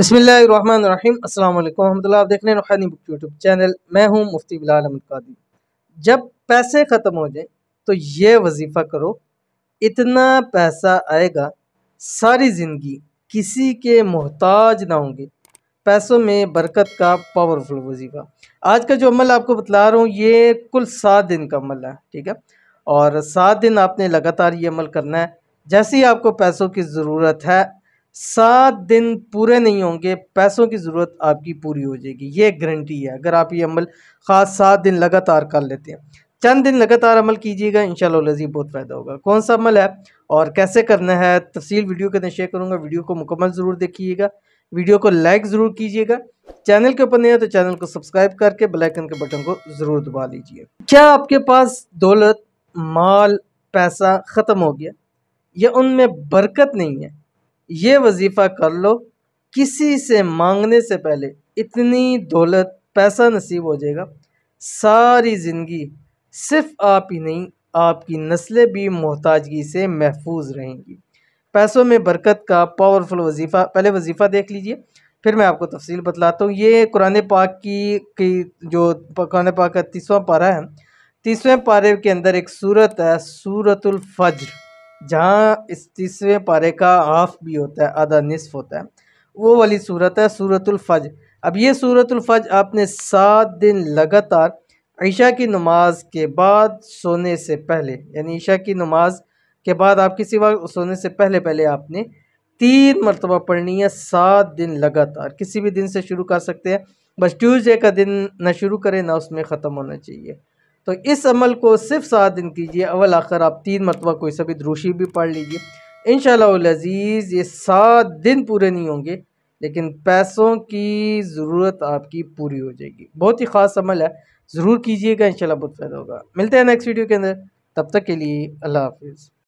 बिस्मिल्लाहिर्रहमानिर्रहीम अस्सलाम वालेकुम रहमतुल्लाह। आप देख रहे हैं रूहानी बुक यूट्यूब चैनल। मैं हूं मुफ्ती बिलाल अहमद कादी। जब पैसे ख़त्म हो जाए तो ये वजीफ़ा करो, इतना पैसा आएगा सारी ज़िंदगी किसी के मोहताज ना होंगे। पैसों में बरकत का पावरफुल वजीफ़ा। आज का जो अमल आपको बतला रहा हूँ ये कुल 7 दिन का अमल है, ठीक है। और 7 दिन आपने लगातार ये अमल करना है। जैसे ही आपको पैसों की ज़रूरत है, 7 दिन पूरे नहीं होंगे, पैसों की ज़रूरत आपकी पूरी हो जाएगी, ये गारंटी है। अगर आप ये अमल ख़ास 7 दिन लगातार कर लेते हैं, चंद दिन लगातार अमल कीजिएगा, इंशाअल्लाह लज़ीज़ बहुत फ़ायदा होगा। कौन सा अमल है और कैसे करना है तफ़सील वीडियो के अंदर शेयर करूँगा। वीडियो को मुकम्मल ज़रूर देखिएगा, वीडियो को लाइक ज़रूर कीजिएगा। चैनल के ऊपर नहीं है तो चैनल को सब्सक्राइब करके बेल आइकन के बटन को ज़रूर दबा लीजिए। क्या आपके पास दौलत, माल, पैसा ख़त्म हो गया या उनमें बरकत नहीं है? ये वजीफ़ा कर लो, किसी से मांगने से पहले इतनी दौलत, पैसा नसीब हो जाएगा, सारी ज़िंदगी सिर्फ आप ही नहीं, आपकी नस्लें भी मोहताजगी से महफूज रहेंगी। पैसों में बरकत का पावरफुल वजीफ़ा, पहले वजीफ़ा देख लीजिए, फिर मैं आपको तफसील बतलाता हूँ। ये कुरान पाक की जो कुरान पाक का 30वां पारा है, 30वें पारे के अंदर एक सूरत है, सूरतुल फज्र, जहाँ इस 30वें पारे का हाफ भी होता है, आधा निसफ होता है, वो वाली सूरत है सूरतुल फज्र। अब ये सूरतुल फज्र आपने 7 दिन लगातार ईशा की नमाज के बाद सोने से पहले, यानी ईशा की नमाज के बाद आप किसी वक्त सोने से पहले पहले आपने 3 मरतबा पढ़नी है, 7 दिन लगातार। किसी भी दिन से शुरू कर सकते हैं, बस ट्यूसडे का दिन ना शुरू करें ना उसमें ख़त्म होना चाहिए। तो इस अमल को सिर्फ 7 दिन कीजिए, अव्वल आखिर आप 3 मरतबा कोई सा भी दुरूशी भी पढ़ लीजिए। इंशाअल्लाह अज़ीज़ ये 7 दिन पूरे नहीं होंगे, लेकिन पैसों की ज़रूरत आपकी पूरी हो जाएगी। बहुत ही ख़ास अमल है, ज़रूर कीजिएगा, इंशाअल्लाह बहुत फ़ायदा होगा। मिलते हैं नेक्स्ट वीडियो के अंदर, तब तक के लिए अल्लाह हाफ़िज़।